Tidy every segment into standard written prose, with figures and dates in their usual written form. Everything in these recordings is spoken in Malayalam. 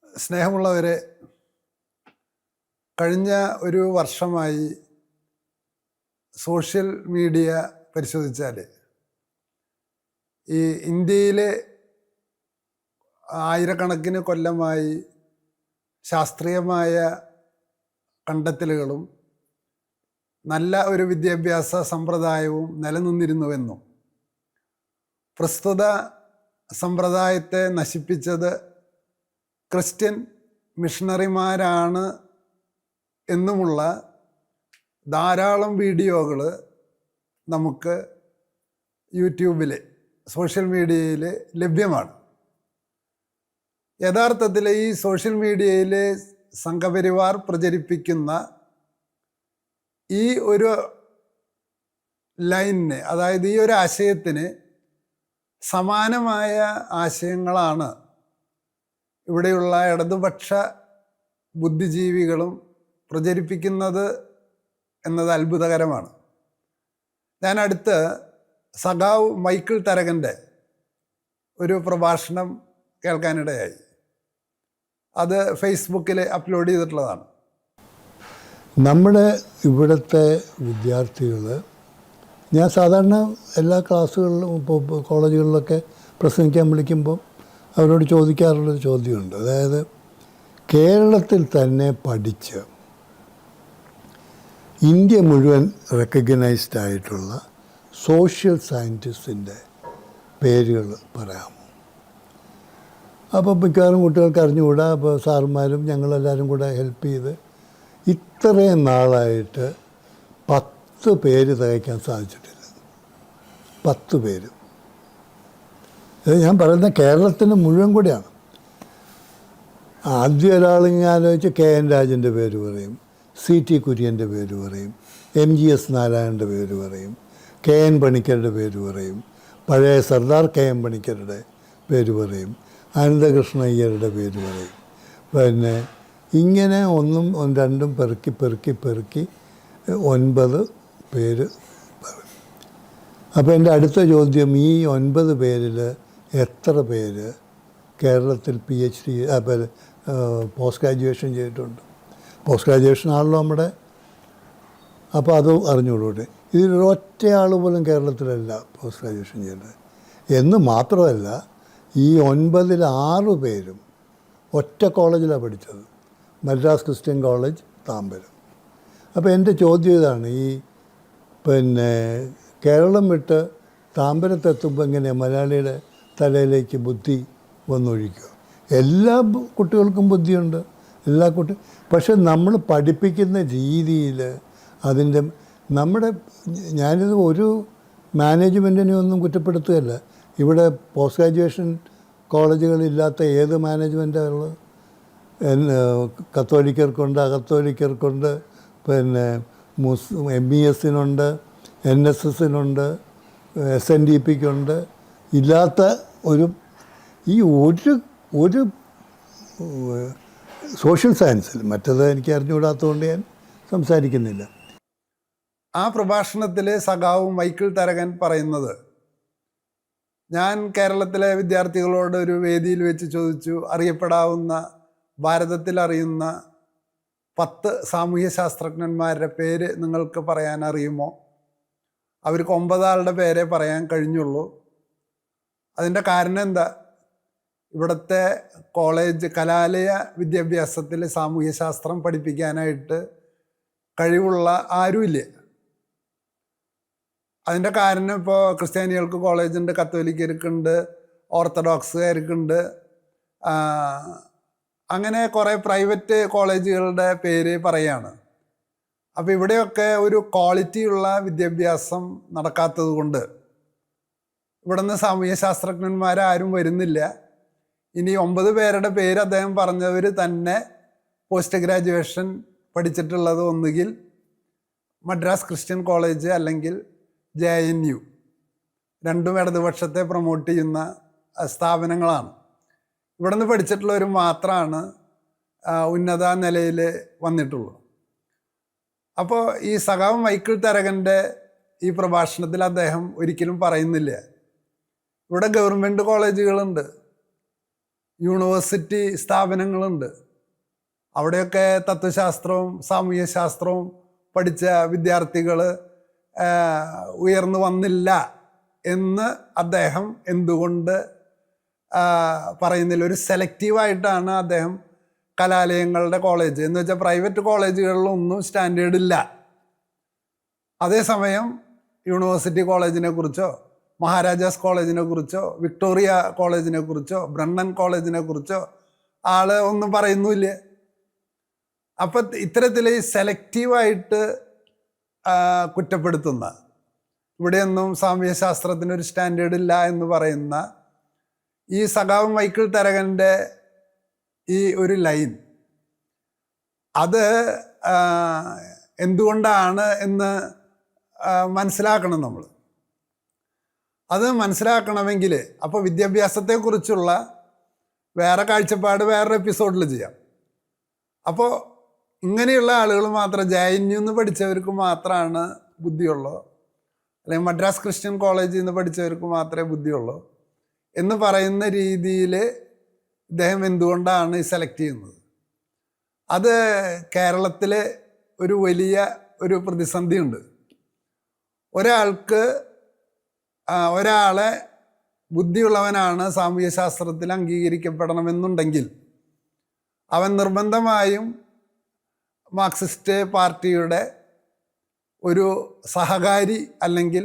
സ്നേഹമുള്ളവരെ, കഴിഞ്ഞ ഒരു വർഷമായി സോഷ്യൽ മീഡിയ പരിശോധിച്ചാൽ ഈ ഇന്ത്യയിലെ ആയിരക്കണക്കിന് കൊല്ലമായി ശാസ്ത്രീയമായ കണ്ടെത്തലുകളും നല്ല ഒരു വിദ്യാഭ്യാസ സമ്പ്രദായവും നിലനിന്നിരുന്നുവെന്നും പ്രസ്തുത സമ്പ്രദായത്തെ നശിപ്പിച്ചത് ക്രിസ്ത്യൻ മിഷണറിമാരാണ് എന്നുമുള്ള ധാരാളം വീഡിയോകൾ നമുക്ക് യൂട്യൂബിൽ സോഷ്യൽ മീഡിയയിൽ ലഭ്യമാണ്. യഥാർത്ഥത്തിൽ ഈ സോഷ്യൽ മീഡിയയിൽ സംഘപരിവാർ പ്രചരിപ്പിക്കുന്ന ഈ ഒരു ലൈനിന്, അതായത് ഈ ഒരു ആശയത്തിന് സമാനമായ ആശയങ്ങളാണ് ഇവിടെയുള്ള ഇടതുപക്ഷ ബുദ്ധിജീവികളും പ്രചരിപ്പിക്കുന്നത് എന്നത് അത്ഭുതകരമാണ്. ഞാൻ അടുത്ത് സഖാവ് മൈക്കിൾ തരകൻ്റെ ഒരു പ്രഭാഷണം കേൾക്കാനിടയായി. അത് ഫേസ്ബുക്കിൽ അപ്ലോഡ് ചെയ്തിട്ടുള്ളതാണ്. നമ്മുടെ ഇവിടുത്തെ വിദ്യാർത്ഥികൾ, ഞാൻ സാധാരണ എല്ലാ ക്ലാസ്സുകളിലും ഇപ്പോൾ കോളേജുകളിലൊക്കെ പ്രസംഗിക്കാൻ വിളിക്കുമ്പോൾ അവരോട് ചോദിക്കാറുള്ളൊരു ചോദ്യമുണ്ട്. അതായത് കേരളത്തിൽ തന്നെ പഠിച്ച് ഇന്ത്യ മുഴുവൻ റെക്കഗ്നൈസ്ഡ് ആയിട്ടുള്ള സോഷ്യൽ സയൻറ്റിസ്റ്റിൻ്റെ പേരുകൾ പറയാമോ? അപ്പോൾ മിക്കവാറും കുട്ടികൾക്ക് അറിഞ്ഞുകൂടാ. അപ്പോൾ സാറുമാരും ഞങ്ങളെല്ലാവരും കൂടെ ഹെൽപ്പ് ചെയ്ത് ഇത്രയും നാളായിട്ട് 10 പേര് തികയ്ക്കാൻ സാധിച്ചിട്ടില്ല. 10 പേര്. ഇത് ഞാൻ പറയുന്ന കേരളത്തിന് മുഴുവൻ കൂടിയാണ്. ആദ്യം ഒരാളിങ്ങനെ ആലോചിച്ച് KN രാജൻ്റെ പേര് പറയും, CT കുര്യൻ്റെ പേര് പറയും, MGS നാരായണൻ്റെ പേര് പറയും, KN പണിക്കരുടെ പേര് പറയും, പഴയ സർദാർ KM പണിക്കരുടെ പേര് പറയും, അനന്തകൃഷ്ണ അയ്യരുടെ പേര് പറയും. പിന്നെ ഇങ്ങനെ 1ഉം 2ഉം പെറുക്കി 9 പേര് പറയും. അപ്പോൾ എൻ്റെ അടുത്ത ചോദ്യം, ഈ 9 പേരിൽ എത്ര പേര് കേരളത്തിൽ PhD പോസ്റ്റ് ഗ്രാജുവേഷൻ ചെയ്തിട്ടുണ്ട്? പോസ്റ്റ് ഗ്രാജുവേഷൻ ആണല്ലോ നമ്മുടെ. അപ്പോൾ അത് അറിഞ്ഞുകൂടെ? ഇതിലൊറ്റയാൾ പോലും കേരളത്തിലല്ല പോസ്റ്റ് ഗ്രാജുവേഷൻ ചെയ്തത് എന്ന് മാത്രമല്ല, ഈ 9ൽ 6 പേരും ഒറ്റ കോളേജിലാണ് പഠിച്ചത്, മദ്രാസ് ക്രിസ്ത്യൻ കോളേജ്, താമ്പരം. അപ്പോൾ എൻ്റെ ചോദ്യം ഇതാണ്, ഈ കേരളം വിട്ട് താമ്പരത്തെത്തുമ്പോൾ എങ്ങനെ മലയാളിയുടെ തലയിലേക്ക് ബുദ്ധി വന്നൊഴിക്കുക? എല്ലാ കുട്ടികൾക്കും ബുദ്ധിയുണ്ട്, പക്ഷെ നമ്മൾ പഠിപ്പിക്കുന്ന രീതിയിൽ അതിൻ്റെ ഞാനിത് ഒരു മാനേജ്മെൻറ്റിനെ ഒന്നും കുറ്റപ്പെടുത്തുകയല്ല. ഇവിടെ പോസ്റ്റ് ഗ്രാജുവേഷൻ കോളേജുകളില്ലാത്ത ഏത് മാനേജ്മെൻറ്റാണ് ഉള്ളത്? കത്തോലിക്കർക്കുണ്ട്, അകത്തോലിക്കർക്കുണ്ട്, MES-നുണ്ട്, NSSനുണ്ട്, SNDPക്കുണ്ട്. ഇല്ലാത്ത ഒരു സോഷ്യൽ സയൻസിൽ, മറ്റത് എനിക്ക് അറിഞ്ഞുകൂടാത്തതുകൊണ്ട് ഞാൻ സംസാരിക്കുന്നില്ല. ആ പ്രഭാഷണത്തിൽ സഖാവ് മൈക്കിൾ തരകൻ പറയുന്നത്, ഞാൻ കേരളത്തിലെ വിദ്യാർത്ഥികളോട് ഒരു വേദിയിൽ വെച്ച് ചോദിച്ചു, അറിയപ്പെടാവുന്ന, ഭാരതത്തിൽ അറിയുന്ന 10 സാമൂഹ്യ ശാസ്ത്രജ്ഞന്മാരുടെ പേര് നിങ്ങൾക്ക് പറയാൻ അറിയുമോ? അവർക്ക് 9 ആളുടെ പേരെ പറയാൻ കഴിഞ്ഞുള്ളൂ. അതിൻ്റെ കാരണം എന്താ? ഇവിടുത്തെ കോളേജ് കലാലയ വിദ്യാഭ്യാസത്തിൽ സാമൂഹ്യശാസ്ത്രം പഠിപ്പിക്കാനായിട്ട് കഴിവുള്ള ആരുമില്ല. അതിൻ്റെ കാരണം ഇപ്പോൾ ക്രിസ്ത്യാനികൾക്ക് കോളേജുണ്ട്, കത്തോലിക്കർക്കുണ്ട്, ഓർത്തഡോക്സുകാർക്കുണ്ട്, അങ്ങനെ കുറേ പ്രൈവറ്റ് കോളേജുകളുടെ പേര് പറയാണ്. അപ്പോൾ ഇവിടെയൊക്കെ ഒരു ക്വാളിറ്റിയുള്ള വിദ്യാഭ്യാസം നടക്കാത്തത് കൊണ്ട് ഇവിടുന്ന് സാമൂഹ്യ ശാസ്ത്രജ്ഞന്മാരാരും വരുന്നില്ല. ഇനി 9 പേരുടെ പേര് അദ്ദേഹം പറഞ്ഞവർ തന്നെ പോസ്റ്റ് ഗ്രാജുവേഷൻ പഠിച്ചിട്ടുള്ളത് ഒന്നുകിൽ മദ്രാസ് ക്രിസ്ത്യൻ കോളേജ് അല്ലെങ്കിൽ JNU, രണ്ടും ഇടതുപക്ഷത്തെ പ്രൊമോട്ട് ചെയ്യുന്ന സ്ഥാപനങ്ങളാണ്. ഇവിടെ നിന്ന് പഠിച്ചിട്ടുള്ളവർ മാത്രമാണ് ഉന്നത നിലയിൽ വന്നിട്ടുള്ളൂ. അപ്പോൾ ഈ സഖാവ് മൈക്കിൾ തരകൻ്റെ ഈ പ്രഭാഷണത്തിൽ അദ്ദേഹം ഒരിക്കലും പറയുന്നില്ല, ഇവിടെ ഗവൺമെൻറ് കോളേജുകളുണ്ട്, യൂണിവേഴ്സിറ്റി സ്ഥാപനങ്ങളുണ്ട്. അവിടെയൊക്കെ തത്വശാസ്ത്രവും സാമൂഹ്യ ശാസ്ത്രവും പഠിച്ച വിദ്യാർത്ഥികൾ ഉയർന്നു വന്നില്ല എന്ന് അദ്ദേഹം എന്തുകൊണ്ട് പറയുന്നില്ല? ഒരു സെലക്റ്റീവായിട്ടാണ് അദ്ദേഹം കലാലയങ്ങളുടെ കോളേജ് എന്ന് വെച്ചാൽ പ്രൈവറ്റ് കോളേജുകളിലൊന്നും സ്റ്റാൻഡേർഡ് ഇല്ല. അതേസമയം യൂണിവേഴ്സിറ്റി കോളേജിനെ കുറിച്ചോ മഹാരാജാസ് കോളേജിനെ കുറിച്ചോ വിക്ടോറിയ കോളേജിനെ കുറിച്ചോ ബ്രണ്ണൻ കോളേജിനെ കുറിച്ചോ ആള് ഒന്നും പറയുന്നുമില്ല. അപ്പം ഇത്തരത്തിൽ സെലക്റ്റീവായിട്ട് കുറ്റപ്പെടുത്തുന്ന, ഇവിടെയൊന്നും സാമൂഹ്യശാസ്ത്രത്തിനൊരു സ്റ്റാൻഡേർഡ് ഇല്ല എന്ന് പറയുന്ന ഈ സഖാവ് മൈക്കിൾ തരകൻ്റെ ഈ ഒരു ലൈൻ, അത് എന്തുകൊണ്ടാണ് എന്ന് മനസ്സിലാക്കണം നമ്മൾ. അത് മനസ്സിലാക്കണമെങ്കിൽ അപ്പോൾ വിദ്യാഭ്യാസത്തെക്കുറിച്ചുള്ള വേറെ കാഴ്ചപ്പാട് വേറൊരു എപ്പിസോഡിൽ ചെയ്യാം. അപ്പോൾ ഇങ്ങനെയുള്ള ആളുകൾ മാത്രം JNU എന്ന് പഠിച്ചവർക്ക് മാത്രമാണ് ബുദ്ധിയുള്ളൂ, അല്ലെങ്കിൽ മദ്രാസ് ക്രിസ്ത്യൻ കോളേജിൽ നിന്ന് പഠിച്ചവർക്ക് മാത്രമേ ബുദ്ധിയുള്ളൂ എന്ന് പറയുന്ന രീതിയിൽ ഇദ്ദേഹം എന്തുകൊണ്ടാണ് സെലക്ട് ചെയ്യുന്നത്? അത് കേരളത്തിൽ ഒരു വലിയ ഒരു പ്രതിസന്ധിയുണ്ട്. ഒരാളെ ബുദ്ധിയുള്ളവനാണ് സാമൂഹ്യശാസ്ത്രത്തിൽ അംഗീകരിക്കപ്പെടണമെന്നുണ്ടെങ്കിൽ അവൻ നിർബന്ധമായും മാർക്സിസ്റ്റ് പാർട്ടിയുടെ ഒരു സഹകാരി അല്ലെങ്കിൽ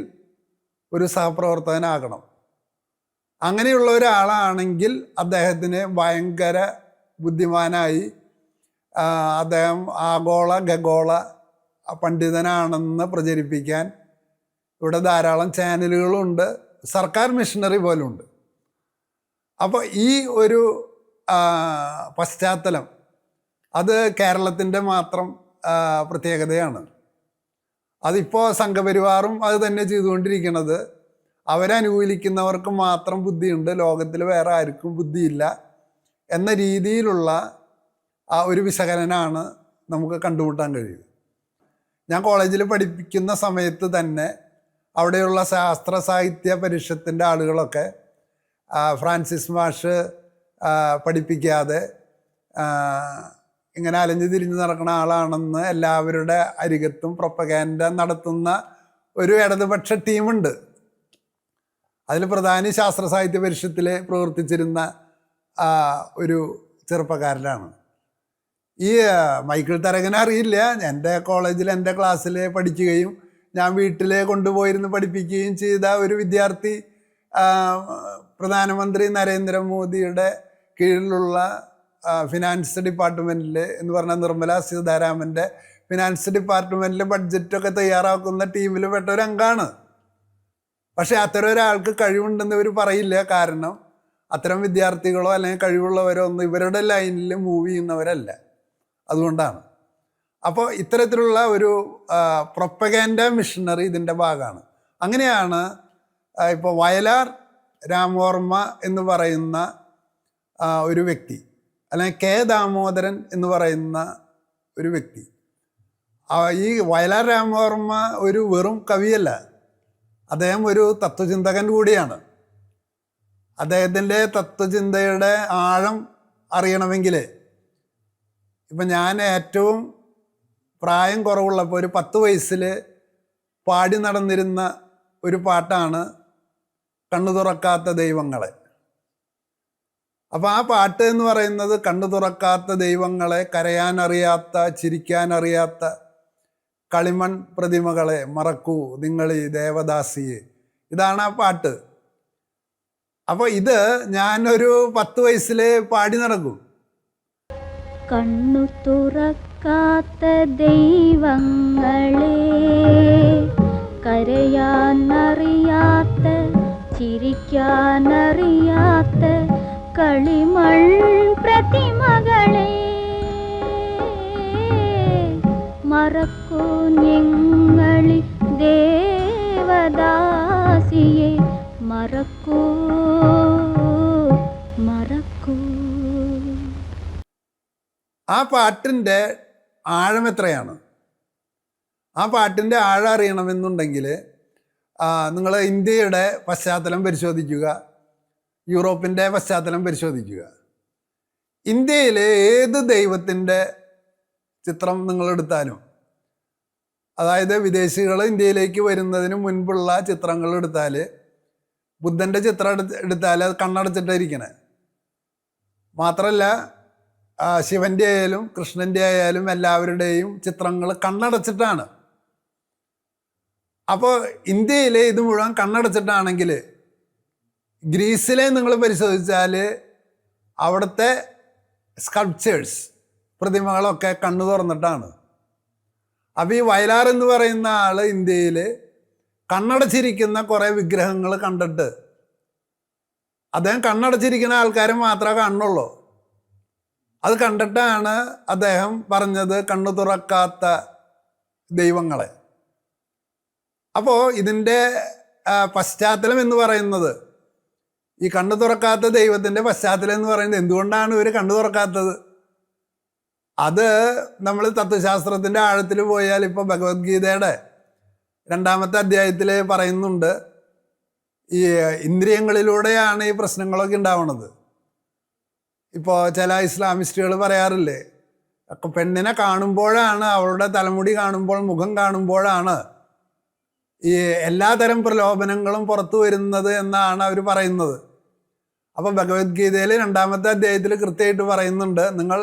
ഒരു സഹപ്രവർത്തകനാകണം. അങ്ങനെയുള്ള ഒരാളാണെങ്കിൽ അദ്ദേഹത്തിന് ഭയങ്കര ബുദ്ധിമാനായി, അദ്ദേഹം ആഗോള ഖഗോള പണ്ഡിതനാണെന്ന് പ്രചരിപ്പിക്കാൻ ഇവിടെ ധാരാളം ചാനലുകളുണ്ട്, സർക്കാർ മിഷനറി പോലുണ്ട്. അപ്പോൾ ഈ ഒരു പശ്ചാത്തലം അത് കേരളത്തിൻ്റെ മാത്രം പ്രത്യേകതയാണ്. അതിപ്പോൾ സംഘപരിവാറും അത് തന്നെ ചെയ്തുകൊണ്ടിരിക്കുന്നത്. അവരനുകൂലിക്കുന്നവർക്ക് മാത്രം ബുദ്ധിയുണ്ട്, ലോകത്തിൽ വേറെ ആർക്കും ബുദ്ധിയില്ല എന്ന രീതിയിലുള്ള ഒരു വിശകലനമാണ് നമുക്ക് കണ്ടുമുട്ടാൻ കഴിയുക. ഞാൻ കോളേജിൽ പഠിപ്പിക്കുന്ന സമയത്ത് തന്നെ അവിടെയുള്ള ശാസ്ത്ര സാഹിത്യ പരിഷത്തിൻ്റെ ആളുകളൊക്കെ ഫ്രാൻസിസ് മാഷ് പഠിപ്പിക്കാതെ ഇങ്ങനെ അലഞ്ഞു തിരിഞ്ഞ് നടക്കുന്ന ആളാണെന്ന് എല്ലാവരുടെ അരികത്തും പ്രൊപ്പഗാൻഡ നടത്തുന്ന ഒരു ഇടതുപക്ഷ ടീമുണ്ട്. അതിൽ പ്രധാനി ശാസ്ത്ര സാഹിത്യ പരിഷത്തിൽ പ്രവർത്തിച്ചിരുന്ന ഒരു ചെറുപ്പക്കാരനാണ്. ഈ മൈക്കിൾ തരകനെ അറിയില്ല. എൻ്റെ കോളേജിൽ എൻ്റെ ക്ലാസ്സിൽ പഠിക്കുകയും ഞാൻ വീട്ടിൽ കൊണ്ടുപോയിരുന്ന് പഠിപ്പിക്കുകയും ചെയ്ത ഒരു വിദ്യാർത്ഥി പ്രധാനമന്ത്രി നരേന്ദ്രമോദിയുടെ കീഴിലുള്ള ഫിനാൻസ് ഡിപ്പാർട്ട്മെൻറ്റിൽ എന്ന് പറഞ്ഞാൽ നിർമ്മല സീതാരാമൻ്റെ ഫിനാൻസ് ഡിപ്പാർട്ട്മെൻറ്റിൽ ബഡ്ജറ്റൊക്കെ തയ്യാറാക്കുന്ന ടീമിൽ പെട്ട ഒരു അംഗമാണ്. പക്ഷേ അത്തരം ഒരാൾക്ക് കഴിവുണ്ടെന്ന് ഇവർ പറയില്ല. കാരണം അത്തരം വിദ്യാർത്ഥികളോ അല്ലെങ്കിൽ കഴിവുള്ളവരോ ഒന്നും ഇവരുടെ ലൈനിൽ മൂവ് ചെയ്യുന്നവരല്ല. അതുകൊണ്ടാണ്. അപ്പോൾ ഇത്തരത്തിലുള്ള ഒരു പ്രൊപ്പഗാൻഡ മിഷനറി ഇതിൻ്റെ ഭാഗമാണ്. അങ്ങനെയാണ് ഇപ്പോൾ വയലാർ രാമവർമ്മ എന്ന് പറയുന്ന ഒരു വ്യക്തി, അല്ലെങ്കിൽ K. ദാമോദരൻ എന്ന് പറയുന്ന ഒരു വ്യക്തി. ഈ വയലാർ രാമവർമ്മ ഒരു വെറും കവിയല്ല, അദ്ദേഹം ഒരു തത്വചിന്തകൻ കൂടിയാണ്. അദ്ദേഹത്തിൻ്റെ തത്വചിന്തയുടെ ആഴം അറിയണമെങ്കിൽ ഇപ്പം ഞാൻ ഏറ്റവും പ്രായം കുറവുള്ളപ്പോൾ ഒരു 10 വയസ്സിൽ പാടി നടന്നിരുന്ന ഒരു പാട്ടാണ് കണ്ണു തുറക്കാത്ത ദൈവങ്ങളെ. അപ്പോൾ ആ പാട്ട് എന്ന് പറയുന്നത് കണ്ണു തുറക്കാത്ത ദൈവങ്ങളെ, കരയാനറിയാത്ത ചിരിക്കാനറിയാത്ത കളിമൺ പ്രതിമകളെ മറക്കൂ നിങ്ങളീ ദേവദാസിയെ, ഇതാണ് ആ പാട്ട്. അപ്പോൾ ഇത് ഞാനൊരു 10 വയസ്സിൽ പാടി നടക്കും. കണ്ണു തുറക്കാത്ത ദൈവങ്ങളെ, കരയാനറിയാത്ത ചിരിക്കാനറിയാത്ത കളിമൺ പ്രതിമകളെ മറക്കൂ ഞങ്ങളി ദേവദാസിയെ, മറക്കൂ മറക്കൂ. ആ പാട്ടിൻ്റെ ആഴം എത്രയാണ്? ആ പാട്ടിൻ്റെ ആഴം അറിയണമെന്നുണ്ടെങ്കിൽ നിങ്ങൾ ഇന്ത്യയുടെ പശ്ചാത്തലം പരിശോധിക്കുക, യൂറോപ്പിൻ്റെ പശ്ചാത്തലം പരിശോധിക്കുക. ഇന്ത്യയിലെ ഏത് ദൈവത്തിൻ്റെ ചിത്രം നിങ്ങളെടുത്താലും, അതായത് വിദേശികൾ ഇന്ത്യയിലേക്ക് വരുന്നതിന് മുൻപുള്ള ചിത്രങ്ങൾ എടുത്താൽ, ബുദ്ധൻ്റെ ചിത്രം എടുത്താൽ അത് കണ്ണടച്ചിട്ടായിരിക്കണേ. മാത്രമല്ല ശിവൻ്റെ ആയാലും കൃഷ്ണൻ്റെ ആയാലും എല്ലാവരുടെയും ചിത്രങ്ങൾ കണ്ണടച്ചിട്ടാണ്. അപ്പോൾ ഇന്ത്യയിലെ ഇത് മുഴുവൻ കണ്ണടച്ചിട്ടാണെങ്കിൽ ഗ്രീസിലെ നിങ്ങൾ പരിശോധിച്ചാൽ അവിടുത്തെ സ്കൾപ്ചേഴ്സ് പ്രതിമകളൊക്കെ കണ്ണു തുറന്നിട്ടാണ്. അപ്പോൾ ഈ വയലാർ എന്ന് പറയുന്ന ആൾ ഇന്ത്യയിൽ കണ്ണടച്ചിരിക്കുന്ന കുറേ വിഗ്രഹങ്ങൾ കണ്ടിട്ട് അദ്ദേഹം കണ്ണടച്ചിരിക്കുന്ന ആൾക്കാരെ മാത്രമേ കാണുള്ളൂ. അത് കണ്ടിട്ടാണ് അദ്ദേഹം പറഞ്ഞത് കണ്ണു തുറക്കാത്ത ദൈവങ്ങളെ. അപ്പോൾ ഇതിൻ്റെ പശ്ചാത്തലം എന്ന് പറയുന്നത്, ഈ കണ്ണു തുറക്കാത്ത ദൈവത്തിൻ്റെ പശ്ചാത്തലം എന്ന് പറയുന്നത് എന്തുകൊണ്ടാണ് ഇവർ കണ്ണു തുറക്കാത്തത്? അത് നമ്മൾ തത്വശാസ്ത്രത്തിൻ്റെ ആഴത്തിൽ പോയാൽ ഇപ്പോൾ ഭഗവത്ഗീതയുടെ 2-ാമത്തെ അധ്യായത്തിൽ പറയുന്നുണ്ട്, ഈ ഇന്ദ്രിയങ്ങളിലൂടെയാണ് ഈ പ്രശ്നങ്ങളൊക്കെ ഉണ്ടാവുന്നത്. ഇപ്പോൾ ചില ഇസ്ലാമിസ്റ്റുകൾ പറയാറില്ലേ, പെണ്ണിനെ കാണുമ്പോഴാണ്, അവളുടെ തലമുടി കാണുമ്പോൾ, മുഖം കാണുമ്പോഴാണ് ഈ എല്ലാതരം പ്രലോഭനങ്ങളും പുറത്തു വരുന്നത് എന്നാണ് അവർ പറയുന്നത്. അപ്പോൾ ഭഗവത്ഗീതയിൽ 2-ാമത്തെ അധ്യായത്തിൽ കൃത്യമായിട്ട് പറയുന്നുണ്ട്, നിങ്ങൾ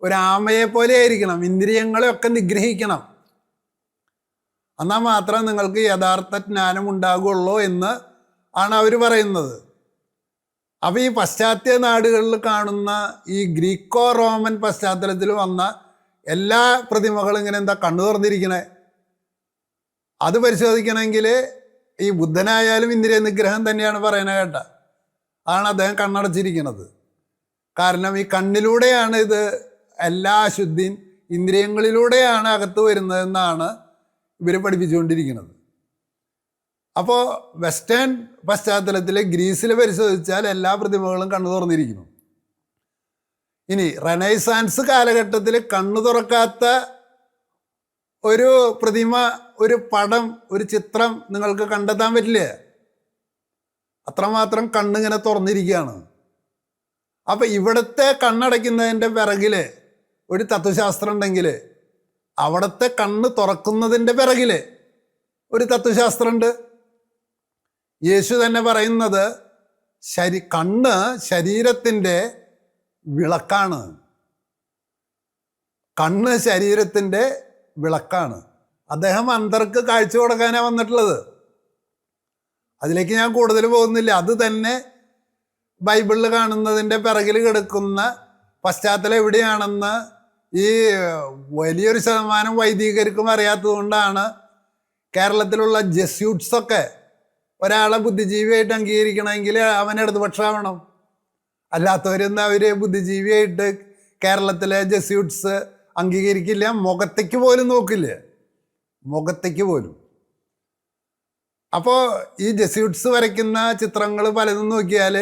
ഒരു ആമയെ പോലെ ആയിരിക്കണം, ഇന്ദ്രിയങ്ങളെയൊക്കെ നിഗ്രഹിക്കണം, എന്നാൽ മാത്രമേ നിങ്ങൾക്ക് യഥാർത്ഥ ജ്ഞാനം ഉണ്ടാകുള്ളൂ എന്ന് ആണ് അവർ പറയുന്നത്. അപ്പോൾ ഈ പാശ്ചാത്യ നാടുകളിൽ കാണുന്ന ഈ ഗ്രീക്കോ റോമൻ പശ്ചാത്തലത്തിൽ വന്ന എല്ലാ പ്രതിമകളും ഇങ്ങനെ എന്താ കണ്ണു തുറന്നിരിക്കണേ? അത് പരിശോധിക്കണമെങ്കിൽ ഈ ബുദ്ധനായാലും ഇന്ദ്രിയ നിഗ്രഹം തന്നെയാണ് പറയുന്നത് കേട്ട. ആണ് അദ്ദേഹം കണ്ണടച്ചിരിക്കുന്നത്. കാരണം ഈ കണ്ണിലൂടെയാണ് ഇത്, എല്ലാ അശുദ്ധിയും ഇന്ദ്രിയങ്ങളിലൂടെയാണ് അകത്ത് വരുന്നതെന്നാണ് ഇവർ പഠിപ്പിച്ചുകൊണ്ടിരിക്കുന്നത്. അപ്പോൾ വെസ്റ്റേൺ പശ്ചാത്തലത്തിൽ ഗ്രീസിൽ പരിശോധിച്ചാൽ എല്ലാ പ്രതിമകളും കണ്ണു തുറന്നിരിക്കുന്നു. ഇനി റെനൈസാൻസ് കാലഘട്ടത്തിൽ കണ്ണു തുറക്കാത്ത ഒരു പ്രതിമ, ഒരു പടം, ഒരു ചിത്രം നിങ്ങൾക്ക് കണ്ടെത്താൻ പറ്റില്ല. അത്രമാത്രം കണ്ണിങ്ങനെ തുറന്നിരിക്കുകയാണ്. അപ്പം ഇവിടുത്തെ കണ്ണടയ്ക്കുന്നതിൻ്റെ പിറകിൽ ഒരു തത്വശാസ്ത്രം ഉണ്ടെങ്കിൽ, അവിടുത്തെ കണ്ണ് തുറക്കുന്നതിൻ്റെ പിറകിൽ ഒരു തത്വശാസ്ത്രമുണ്ട്. യേശു തന്നെ പറയുന്നത് കണ്ണ് ശരീരത്തിൻ്റെ വിളക്കാണ്. കണ്ണ് ശരീരത്തിൻ്റെ വിളക്കാണ്. അദ്ദേഹം അന്തർക്ക് കാഴ്ച കൊടുക്കാനാണ് വന്നിട്ടുള്ളത്. അതിലേക്ക് ഞാൻ കൂടുതൽ പോകുന്നില്ല. അത് തന്നെ ബൈബിളിൽ കാണുന്നതിൻ്റെ പിറകിൽ കിടക്കുന്ന പശ്ചാത്തലം എവിടെയാണെന്ന് ഈ വലിയൊരു ശതമാനം വൈദികർക്കും അറിയാത്തതുകൊണ്ടാണ് കേരളത്തിലുള്ള ജെസ്യൂട്ട്സൊക്കെ ഒരാളെ ബുദ്ധിജീവിയായിട്ട് അംഗീകരിക്കണമെങ്കിൽ അവൻ ഇടതുപക്ഷമാവണം. അല്ലാത്തവരെന്താ അവർ ബുദ്ധിജീവിയായിട്ട് കേരളത്തിലെ ജെസ്യൂട്ട്സ് അംഗീകരിക്കില്ല, മുഖത്തേക്ക് പോലും നോക്കില്ല, മുഖത്തേക്ക് പോലും. അപ്പോൾ ഈ ജെസ്യൂട്ട്സ് വരയ്ക്കുന്ന ചിത്രങ്ങൾ പലതും നോക്കിയാൽ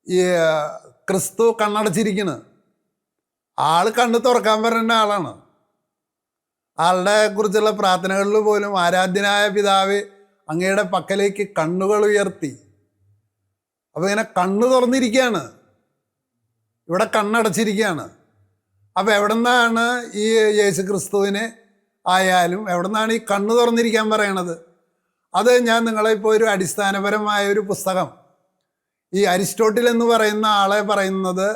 ഈ ക്രിസ്തു കണ്ണടച്ചിരിക്കുന്നു. ആൾ കണ്ണ് തുറക്കാൻ പറയുന്ന ആളാണ്. ആളുടെ കുറിച്ചുള്ള പ്രാർത്ഥനകളിൽ പോലും ആരാധ്യനായ പിതാവ് അങ്ങയുടെ പക്കലേക്ക് കണ്ണുകൾ ഉയർത്തി. അപ്പോൾ ഇങ്ങനെ കണ്ണ് തുറന്നിരിക്കുകയാണ്, ഇവിടെ കണ്ണടച്ചിരിക്കുകയാണ്. അപ്പോൾ എവിടെ നിന്നാണ് ഈ യേശു ക്രിസ്തുവിന് ആയാലും എവിടെ നിന്നാണ് ഈ കണ്ണ് തുറന്നിരിക്കാൻ പറയണത്? അത് ഞാൻ നിങ്ങളെ ഇപ്പോൾ ഒരു അടിസ്ഥാനപരമായ ഒരു പുസ്തകം, ഈ അരിസ്റ്റോട്ടിൽ എന്ന് പറയുന്ന ആളെ പറയുന്നത്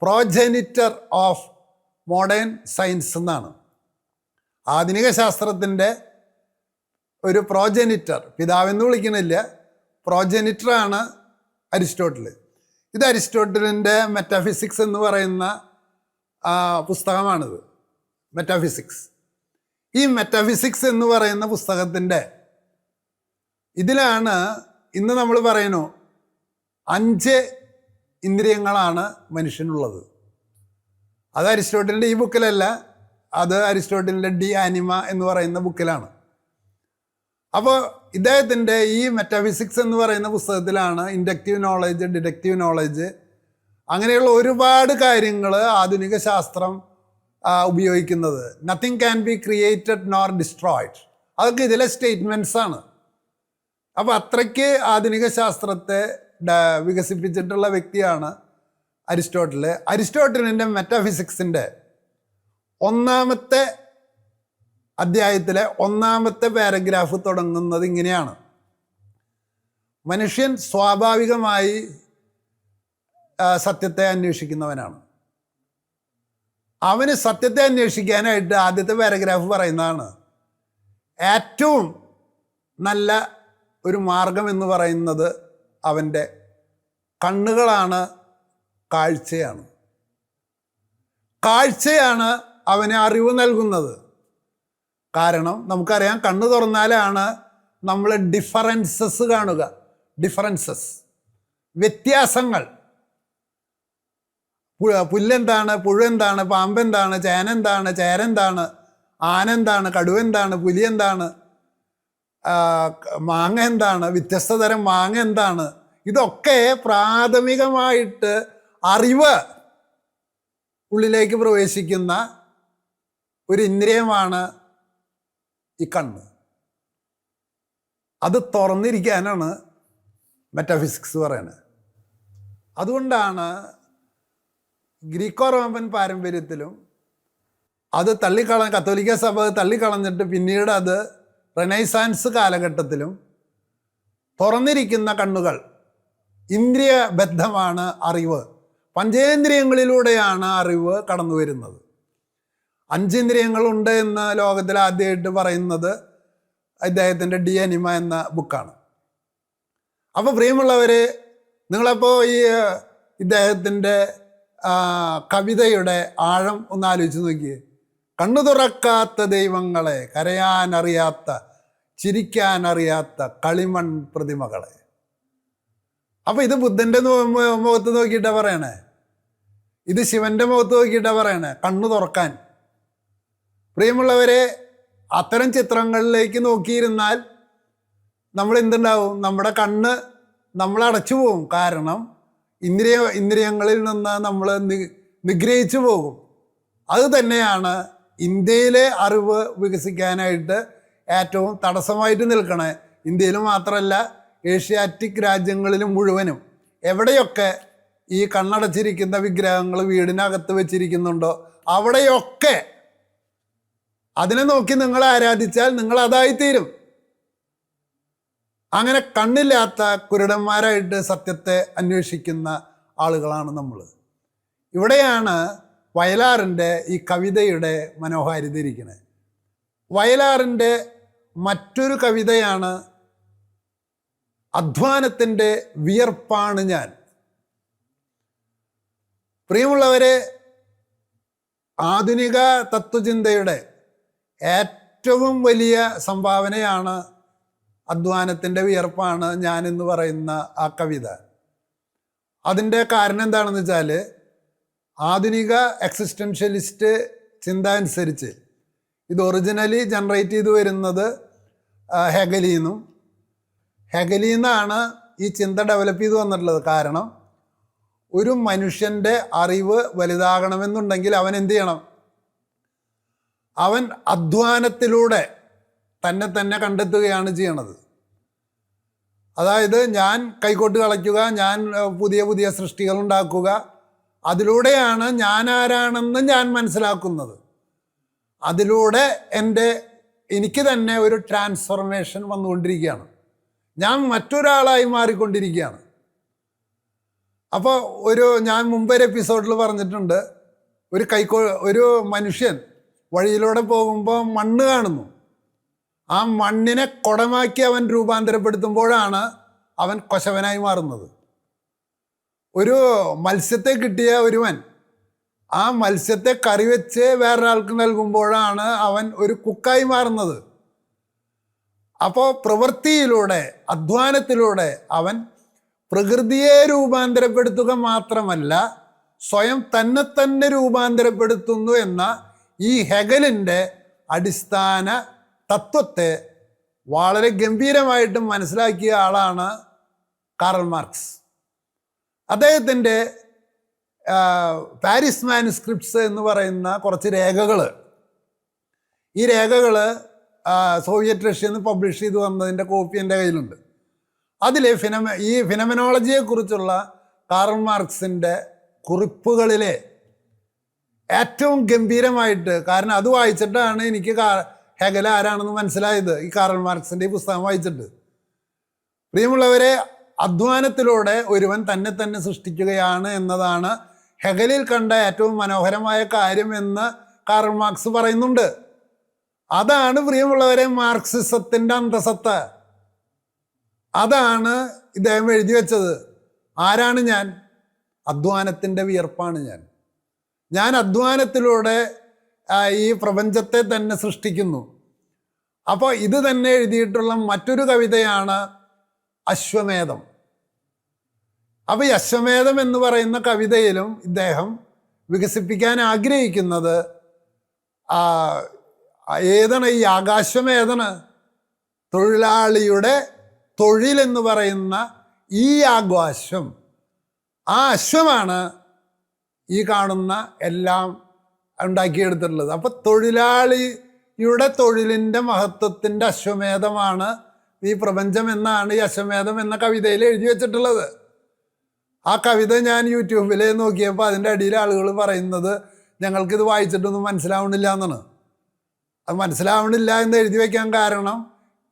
പ്രോജനിറ്റർ ഓഫ് മോഡേൺ സയൻസ് എന്നാണ്. ആധുനിക ശാസ്ത്രത്തിൻ്റെ ഒരു പ്രോജനിറ്റർ, പിതാവെന്ന് വിളിക്കണില്ല, പ്രോജനിറ്ററാണ് അരിസ്റ്റോട്ടിൽ. ഇത് അരിസ്റ്റോട്ടിലിൻ്റെ മെറ്റാഫിസിക്സ് എന്ന് പറയുന്ന പുസ്തകമാണിത്, മെറ്റാഫിസിക്സ്. ഈ മെറ്റാഫിസിക്സ് എന്ന് പറയുന്ന പുസ്തകത്തിൻ്റെ ഇതിലാണ് ഇന്ന് നമ്മൾ പറയുന്നു 5 ഇന്ദ്രിയങ്ങളാണ് മനുഷ്യനുള്ളത്. അത് അരിസ്റ്റോട്ടിലിൻ്റെ ഈ ബുക്കിലല്ല, അത് അരിസ്റ്റോട്ടിലിൻ്റെ ഡി ആനിമ എന്ന് പറയുന്ന ബുക്കിലാണ്. അപ്പോൾ ഇദ്ദേഹത്തിൻ്റെ ഈ മെറ്റാഫിസിക്സ് എന്ന് പറയുന്ന പുസ്തകത്തിലാണ് ഇൻഡക്റ്റീവ് നോളജ്, ഡിഡക്റ്റീവ് നോളജ്, അങ്ങനെയുള്ള ഒരുപാട് കാര്യങ്ങൾ ആധുനിക ശാസ്ത്രം ഉപയോഗിക്കുന്നത്. Nothing can be created nor destroyed, അതൊക്കെ ഇതിലെ സ്റ്റേറ്റ്മെൻറ്റ്സ് ആണ്. അപ്പോൾ അത്രയ്ക്ക് ആധുനിക ശാസ്ത്രത്തെ വികസിപ്പിച്ചിട്ടുള്ള വ്യക്തിയാണ് അരിസ്റ്റോട്ടലിൻ്റെ മെറ്റാഫിസിക്സിൻ്റെ 1-ാമത്തെ അധ്യായത്തിലെ 1-ാമത്തെ പാരഗ്രാഫ് തുടങ്ങുന്നത് ഇങ്ങനെയാണ്: മനുഷ്യൻ സ്വാഭാവികമായി സത്യത്തെ അന്വേഷിക്കുന്നവനാണ്. അവന് സത്യത്തെ അന്വേഷിക്കാനായിട്ട് ആദ്യത്തെ പാരഗ്രാഫ് പറയുന്നതാണ്, ഏറ്റവും നല്ല ഒരു മാർഗം എന്ന് പറയുന്നത് അവൻ്റെ കണ്ണുകളാണ്, കാഴ്ചയാണ് അവന് അറിവ് നൽകുന്നത്. കാരണം നമുക്കറിയാം, കണ്ണ് തുറന്നാലാണ് നമ്മൾ ഡിഫറൻസസ് കാണുക. വ്യത്യാസങ്ങൾ. പുല്ലെന്താണ്, പുഴെന്താണ്, പാമ്പെന്താണ്, ചേനെന്താണ്, ചേരെന്താണ്, ആനെന്താണ്, കടുവെന്താണ്, പുലി എന്താണ്, മാങ്ങ എന്താണ്, വ്യത്യസ്ത തരം മാങ്ങ എന്താണ്, ഇതൊക്കെ പ്രാഥമികമായിട്ട് അറിവ് ഉള്ളിലേക്ക് പ്രവേശിക്കുന്ന ഒരു ഇന്ദ്രിയമാണ് ഈ കണ്ണ്. അത് തുറന്നിരിക്കാനാണ് മെറ്റാഫിസിക്സ് പറയുന്നത്. അതുകൊണ്ടാണ് ഗ്രീക്കോ റോമൻ പാരമ്പര്യത്തിലും അത് കത്തോലിക്ക സഭ തള്ളിക്കളഞ്ഞിട്ട് പിന്നീട് അത് റെനൈസാൻസ് കാലഘട്ടത്തിലും തുറന്നിരിക്കുന്ന കണ്ണുകൾ, ഇന്ദ്രിയബദ്ധമാണ് അറിവ്. പഞ്ചേന്ദ്രിയങ്ങളിലൂടെയാണ് അറിവ് കടന്നു വരുന്നത്. 5 ഇന്ദ്രിയങ്ങളുണ്ട് എന്ന് ലോകത്തിൽ ആദ്യമായിട്ട് പറയുന്നത് ഇദ്ദേഹത്തിൻ്റെ ഡി അനിമ എന്ന ബുക്കാണ്. അപ്പോൾ പ്രിയമുള്ളവർ, നിങ്ങളപ്പോൾ ഈ ഇദ്ദേഹത്തിൻ്റെ കവിതയുടെ ആഴം ഒന്ന് ആലോചിച്ച് നോക്കിയേ. കണ്ണു തുറക്കാത്ത ദൈവങ്ങളെ, കരയാനറിയാത്ത ചിരിക്കാനറിയാത്ത കളിമൺ പ്രതിമകളെ. അപ്പോൾ ഇത് ബുദ്ധൻ്റെ മുഖത്ത് നോക്കിയിട്ടാണ് പറയണേ, ഇത് ശിവൻ്റെ മുഖത്ത് നോക്കിയിട്ടാണ് പറയണേ കണ്ണു തുറക്കാൻ. പ്രിയമുള്ളവരെ, അത്തരം ചിത്രങ്ങളിലേക്ക് നോക്കിയിരുന്നാൽ നമ്മൾ എന്തുണ്ടാവും? നമ്മുടെ കണ്ണ് നമ്മൾ അടച്ചു പോകും. കാരണം ഇന്ദ്രിയങ്ങളിൽ നിന്ന് നമ്മൾ നിഗ്രഹിച്ചു പോകും. അത് തന്നെയാണ് ഇന്ത്യയിലെ അറിവ് വികസിക്കാനായിട്ട് ഏറ്റവും തടസ്സമായിട്ട് നിൽക്കണേ. ഇന്ത്യയിൽ മാത്രമല്ല, ഏഷ്യാറ്റിക് രാജ്യങ്ങളിലും മുഴുവനും എവിടെയൊക്കെ ഈ കണ്ണടച്ചിരിക്കുന്ന വിഗ്രഹങ്ങൾ വീടിനകത്ത് വെച്ചിരിക്കുന്നുണ്ടോ അവിടെയൊക്കെ അതിനെ നോക്കി നിങ്ങൾ ആരാധിച്ചാൽ നിങ്ങൾ അതായിത്തീരും. അങ്ങനെ കണ്ണില്ലാത്ത കുരുടന്മാരായിട്ട് സത്യത്തെ അന്വേഷിക്കുന്ന ആളുകളാണ് നമ്മൾ. ഇവിടെയാണ് വയലാറിൻ്റെ ഈ കവിതയുടെ മനോഹാരിത ഇരിക്കുന്നത്. വയലാറിൻ്റെ മറ്റൊരു കവിതയാണ് അധ്വാനത്തിൻ്റെ വിയർപ്പാണ് ഞാൻ. പ്രിയമുള്ളവരെ, ആധുനിക തത്വചിന്തയുടെ ഏറ്റവും വലിയ സംഭാവനയാണ് അധ്വാനത്തിൻ്റെ വിയർപ്പാണ് ഞാൻ എന്ന് പറയുന്ന ആ കവിത. അതിൻ്റെ കാരണം എന്താണെന്ന് വെച്ചാൽ, ആധുനിക എക്സിസ്റ്റൻഷ്യലിസ്റ്റ് ചിന്ത അനുസരിച്ച് ഇത് ഒറിജിനലി ജനറേറ്റ് ചെയ്തു വരുന്നത് ഹെഗലിൽ നിന്നാണ് ഈ ചിന്ത ഡെവലപ്പ് ചെയ്തു വന്നിട്ടുള്ളത്. കാരണം ഒരു മനുഷ്യൻ്റെ അറിവ് വലുതാകണമെന്നുണ്ടെങ്കിൽ അവൻ എന്ത് ചെയ്യണം? അവൻ അധ്വാനത്തിലൂടെ തന്നെ കണ്ടെത്തുകയാണ് ചെയ്യണത്. അതായത് ഞാൻ കൈക്കോട്ട് കളയ്ക്കുക, ഞാൻ പുതിയ പുതിയ സൃഷ്ടികൾ ഉണ്ടാക്കുക, അതിലൂടെയാണ് ഞാൻ ആരാണെന്ന് ഞാൻ മനസ്സിലാക്കുന്നത്. അതിലൂടെ എനിക്ക് തന്നെ ഒരു ട്രാൻസ്ഫോർമേഷൻ വന്നുകൊണ്ടിരിക്കുകയാണ്. ഞാൻ മറ്റൊരാളായി മാറിക്കൊണ്ടിരിക്കുകയാണ്. അപ്പോൾ ഞാൻ മുമ്പൊരു എപ്പിസോഡിൽ പറഞ്ഞിട്ടുണ്ട്, ഒരു മനുഷ്യൻ വഴിയിലൂടെ പോകുമ്പോൾ മണ്ണ് കാണുന്നു. ആ മണ്ണിനെ കുടമാക്കി അവൻ രൂപാന്തരപ്പെടുത്തുമ്പോഴാണ് അവൻ കൊശവനായി മാറുന്നത്. ഒരു മത്സ്യത്തെ കിട്ടിയ ഒരുവൻ ആ മത്സ്യത്തെ കറി വെച്ച് വേറൊരാൾക്ക് നൽകുമ്പോഴാണ് അവൻ ഒരു കുക്കായി മാറുന്നത്. അപ്പോൾ പ്രവൃത്തിയിലൂടെ, അധ്വാനത്തിലൂടെ അവൻ പ്രകൃതിയെ രൂപാന്തരപ്പെടുത്തുക മാത്രമല്ല, സ്വയം തന്നെ രൂപാന്തരപ്പെടുത്തുന്നു എന്ന ഈ ഹെഗലിൻ്റെ അടിസ്ഥാന തത്വത്തെ വളരെ ഗംഭീരമായിട്ട് മനസ്സിലാക്കിയ ആളാണ് കാറൽ മാർക്സ്. അദ്ദേഹത്തിൻ്റെ പാരീസ് മാനുസ്ക്രിപ്റ്റ്സ് എന്ന് പറയുന്ന കുറച്ച് രേഖകൾ, ഈ രേഖകൾ സോവിയറ്റ് റഷ്യയിൽ നിന്ന് പബ്ലിഷ് ചെയ്തു വന്നതിൻ്റെ കോപ്പി എൻ്റെ കയ്യിലുണ്ട്. അതിൽ ഈ ഫിനോമെനോളജിയെക്കുറിച്ചുള്ള കാറൽ മാർക്സിൻ്റെ കുറിപ്പുകളിലെ ഏറ്റവും ഗംഭീരമായിട്ട്, കാരണം അത് വായിച്ചിട്ടാണ് എനിക്ക് ഹെഗൽ ആരാണെന്ന് മനസ്സിലായത്, ഈ കാറൽ മാർക്സിൻ്റെ ഈ പുസ്തകം വായിച്ചിട്ട്. പ്രിയമുള്ളവരെ, അധ്വാനത്തിലൂടെ ഒരുവൻ തന്നെ തന്നെ സൃഷ്ടിക്കുകയാണ് എന്നതാണ് ഹെഗലിൽ കണ്ട ഏറ്റവും മനോഹരമായ കാര്യം എന്ന് കാറൽ മാർക്സ് പറയുന്നുണ്ട്. അതാണ് പ്രിയമുള്ളവരെ മാർക്സിസത്തിൻ്റെ അന്തസത്ത. അതാണ് ഇദ്ദേഹം എഴുതി വെച്ചത്. ആരാണ് ഞാൻ? അധ്വാനത്തിൻ്റെ വിയർപ്പാണ് ഞാൻ അധ്വാനത്തിലൂടെ ഈ പ്രപഞ്ചത്തെ തന്നെ സൃഷ്ടിക്കുന്നു. അപ്പോൾ ഇത് തന്നെ എഴുതിയിട്ടുള്ള മറ്റൊരു കവിതയാണ് അശ്വമേധം. അപ്പോൾ ഈ അശ്വമേധം എന്ന് പറയുന്ന കവിതയിലും ഇദ്ദേഹം വികസിപ്പിക്കാൻ ആഗ്രഹിക്കുന്നത് ഏതാണ്? ഈ ആകാശമേതാണ്? തൊഴിലാളിയുടെ തൊഴിലെന്ന് പറയുന്ന ഈ ആകാശം, ആ അശ്വമാണ് ഈ കാണുന്ന എല്ലാം ഉണ്ടാക്കിയെടുത്തിട്ടുള്ളത്. അപ്പോൾ തൊഴിലാളിയുടെ തൊഴിലിൻ്റെ മഹത്വത്തിൻ്റെ അശ്വമേധമാണ് ഈ പ്രപഞ്ചം എന്നാണ് ഈ അശ്വമേധം എന്ന കവിതയിൽ എഴുതി വെച്ചിട്ടുള്ളത്. ആ കവിത ഞാൻ യൂട്യൂബിൽ നോക്കിയപ്പോൾ അതിൻ്റെ അടിയിൽ ആളുകൾ പറയുന്നത് ഞങ്ങൾക്കിത് വായിച്ചിട്ടൊന്നും മനസ്സിലാവണില്ല എന്നാണ്. അത് മനസ്സിലാവണില്ല എന്ന് എഴുതി വയ്ക്കാൻ കാരണം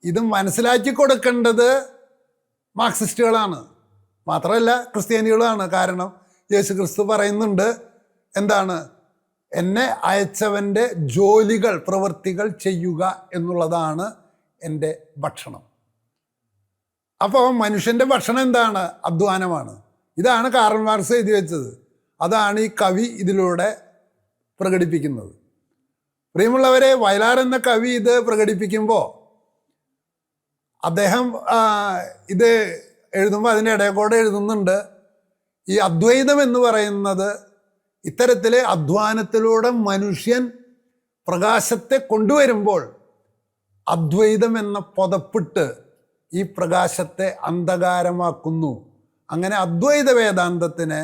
ഇത് മനസ്സിലാക്കി കൊടുക്കേണ്ടത് മാർക്സിസ്റ്റുകളാണ്, മാത്രമല്ല ക്രിസ്ത്യാനികളാണ്. കാരണം യേശു ക്രിസ്തു പറയുന്നുണ്ട്, എന്താണ്? എന്നെ അയച്ചവൻ്റെ ജോലികൾ, പ്രവൃത്തികൾ ചെയ്യുക എന്നുള്ളതാണ് എൻ്റെ ഭക്ഷണം. അപ്പോൾ മനുഷ്യൻ്റെ ഭക്ഷണം എന്താണ്? അധ്വാനമാണ്. ഇതാണ് കാറൽ മാർക്സ് എഴുതി വെച്ചത്. അതാണ് ഈ കവി ഇതിലൂടെ പ്രകടിപ്പിക്കുന്നത്. പ്രിയമുള്ളവരെ, വയലാർ എന്ന കവി ഇത് പ്രകടിപ്പിക്കുമ്പോൾ അദ്ദേഹം ഇത് എഴുതുമ്പോൾ അതിൻ്റെ ഇടയക്കൂടെ എഴുതുന്നുണ്ട്, ഈ അദ്വൈതം എന്ന് പറയുന്നത് ഇത്തരത്തിൽ അധ്വാനത്തിലൂടെ മനുഷ്യൻ പ്രകാശത്തെ കൊണ്ടുവരുമ്പോൾ അദ്വൈതം എന്ന പുതപ്പിട്ട് ഈ പ്രകാശത്തെ അന്ധകാരമാക്കുന്നു. അങ്ങനെ അദ്വൈത വേദാന്തത്തിന്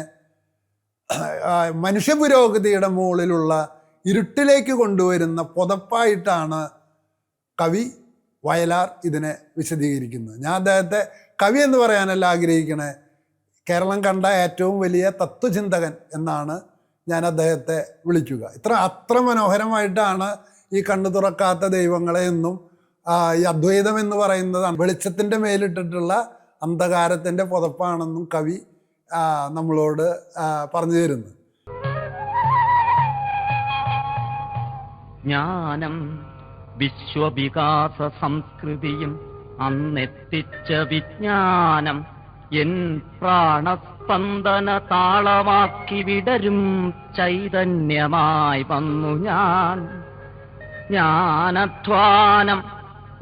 മനുഷ്യ പുരോഗതിയുടെ മുകളിലുള്ള ഇരുട്ടിലേക്ക് കൊണ്ടുവരുന്ന പുതപ്പായിട്ടാണ് കവി വയലാർ ഇതിനെ വിശദീകരിക്കുന്നത്. ഞാൻ അദ്ദേഹത്തെ കവി എന്ന് പറയാനല്ല ആഗ്രഹിക്കണേ, കേരളം കണ്ട ഏറ്റവും വലിയ തത്വചിന്തകൻ എന്നാണ് ഞാൻ അദ്ദേഹത്തെ വിളിക്കുക. അത്ര മനോഹരമായിട്ടാണ് ഈ കണ്ണു തുറക്കാത്ത ദൈവങ്ങളെ എന്നും ഈ അദ്വൈതം എന്ന് പറയുന്നത് വെളിച്ചത്തിൻ്റെ മേലിട്ടിട്ടുള്ള അന്ധകാരത്തിൻ്റെ പുതപ്പാണെന്നും കവി നമ്മളോട് പറഞ്ഞു തരുന്നു. ജ്ഞാനം വിശ്വവികാസ സംസ്കൃതിയും അന്നെത്തിച്ച വിജ്ഞാനം എൻ പ്രാണസ്പന്ദന താളമാക്കി വിടരും ചൈതന്യമായി വന്നു ഞാൻ.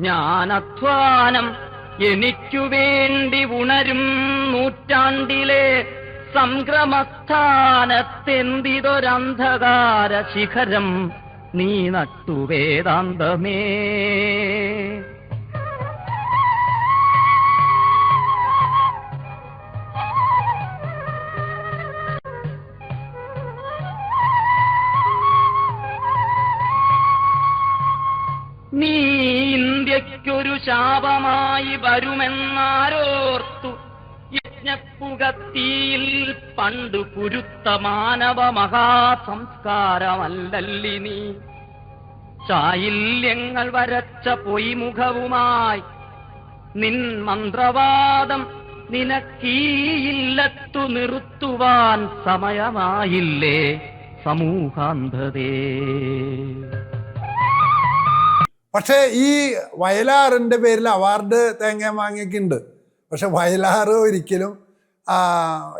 ജ്ഞാനധ്വാനം എനിക്കു വേണ്ടി ഉണരും നൂറ്റാണ്ടിലെ സംക്രമസ്ഥാനത്തെന്തിതൊരന്ധകാര ശിഖരം നീ നട്ടു വേദാന്തമേ. നീ ഇന്ത്യയ്ക്കൊരു ശാപമായി വരുമെന്നാരോർത്തു യജ്ഞപ്പുകത്തിയിൽ പണ്ടു കുരുത്ത മാനവ മഹാസംസ്കാരമല്ലല്ലി നീ. ചായില്യങ്ങൾ വരച്ച പൊയ്മുഖവുമായി നിൻ മന്ത്രവാദം നിനക്കീയില്ലത്തു നിർത്തുവാൻ സമയമായില്ലേ സമൂഹാന്ധതേ. പക്ഷേ ഈ വയലാറിൻ്റെ പേരിൽ അവാർഡ് തേങ്ങ മാങ്ങിയൊക്കെയുണ്ട്. പക്ഷെ വയലാർ ഒരിക്കലും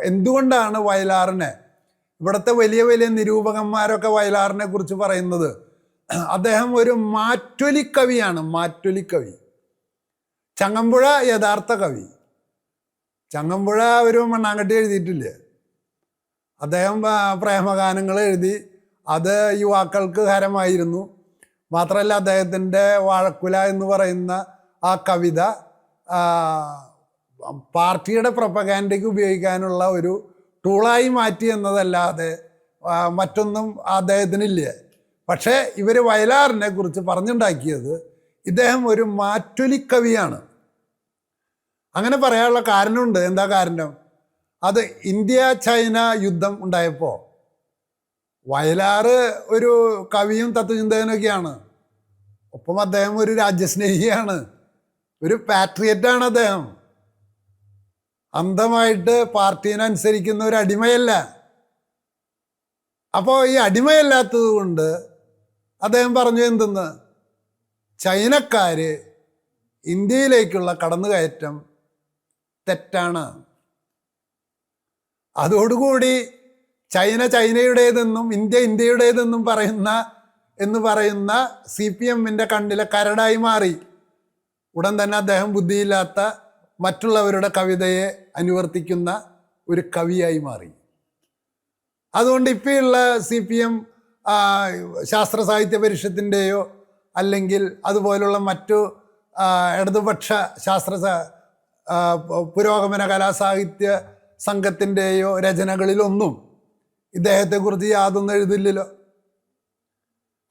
എന്തുകൊണ്ടാണ് വയലാറിനെ, ഇവിടുത്തെ വലിയ വലിയ നിരൂപകന്മാരൊക്കെ വയലാറിനെ കുറിച്ച് പറയുന്നത് അദ്ദേഹം ഒരു മാറ്റൊലിക്കവിയാണ്. മാറ്റൊലിക്കവി. ചങ്ങമ്പുഴ യഥാർത്ഥ കവി. ചങ്ങമ്പുഴ ഒരു മണ്ണാങ്കട്ടി എഴുതിയിട്ടില്ലേ? അദ്ദേഹം പ്രേമഗാനങ്ങൾ എഴുതി, അത് യുവാക്കൾക്ക് ഹരമായിരുന്നു. മാത്രമല്ല അദ്ദേഹത്തിൻ്റെ വാഴക്കുല എന്ന് പറയുന്ന ആ കവിത പാർട്ടിയുടെ പ്രൊപ്പഗാൻഡയ്ക്ക് ഉപയോഗിക്കാനുള്ള ഒരു ടൂളായി മാറ്റി എന്നതല്ലാതെ മറ്റൊന്നും അദ്ദേഹത്തിനില്ല. പക്ഷേ ഇവർ വയലാറിനെ കുറിച്ച് പറഞ്ഞുണ്ടാക്കിയത് ഇദ്ദേഹം ഒരു മാറ്റൊലിക്കവിയാണ്. അങ്ങനെ പറയാനുള്ള കാരണമുണ്ട്. എന്താ കാരണം? അത് ഇന്ത്യ ചൈന യുദ്ധം ഉണ്ടായപ്പോൾ വയലാർ ഒരു കവിയും തത്വചിന്തകനൊക്കെയാണ്. ഒപ്പം അദ്ദേഹം ഒരു രാജ്യസ്നേഹിയാണ്, ഒരു പാട്രിയറ്റാണ് അദ്ദേഹം. അന്ധമായിട്ട് പാർട്ടീനനുസരിക്കുന്ന ഒരു അടിമയല്ല. അപ്പോൾ ഈ അടിമയല്ലാത്തത് കൊണ്ട് അദ്ദേഹം പറഞ്ഞു എന്തെന്ന്, ചൈനക്കാർ ഇന്ത്യയിലേക്കുള്ള കടന്നുകയറ്റം തെറ്റാണ്. അതോടുകൂടി ചൈന ചൈനയുടേതെന്നും ഇന്ത്യ ഇന്ത്യയുടേതെന്നും പറയുന്ന CPM-ന്റെ കണ്ണിലെ കരടായി മാറി. ഉടൻ തന്നെ അദ്ദേഹം ബുദ്ധിയില്ലാത്ത മറ്റുള്ളവരുടെ കവിതയെ അനുവർത്തിക്കുന്ന ഒരു കവിയായി മാറി. അതുകൊണ്ട് ഇപ്പോഴുള്ള CPM ശാസ്ത്ര സാഹിത്യ പരിഷത്തിൻ്റെയോ അല്ലെങ്കിൽ അതുപോലുള്ള മറ്റു ഇടതുപക്ഷ പുരോഗമന കലാസാഹിത്യ സംഘത്തിൻ്റെയോ രചനകളിലൊന്നും ഇദ്ദേഹത്തെക്കുറിച്ച് യാതൊന്നും എഴുതില്ലല്ലോ.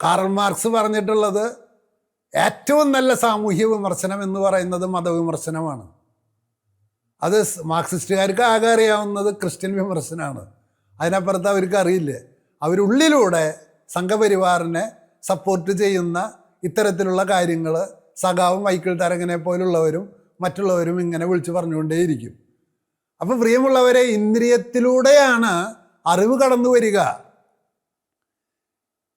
കാറൽ മാർക്സ് പറഞ്ഞിട്ടുള്ളത് ഏറ്റവും നല്ല സാമൂഹ്യ വിമർശനം എന്ന് പറയുന്നത് മതവിമർശനമാണ്. അത് മാർക്സിസ്റ്റുകാർക്ക് ആകെ അറിയാവുന്നത് ക്രിസ്ത്യൻ വിമർശനമാണ്. അതിനപ്പുറത്ത് അവർക്ക് അറിയില്ല. അവരുള്ളിലൂടെ സംഘപരിവാറിനെ സപ്പോർട്ട് ചെയ്യുന്ന ഇത്തരത്തിലുള്ള കാര്യങ്ങൾ സഖാവും മൈക്കിൾ തരകനെ പോലുള്ളവരും മറ്റുള്ളവരും ഇങ്ങനെ വിളിച്ചു പറഞ്ഞുകൊണ്ടേയിരിക്കും. അപ്പോൾ പ്രിയമുള്ളവരെ, ഇന്ദ്രിയത്തിലൂടെയാണ് അറിവ് കടന്നു വരിക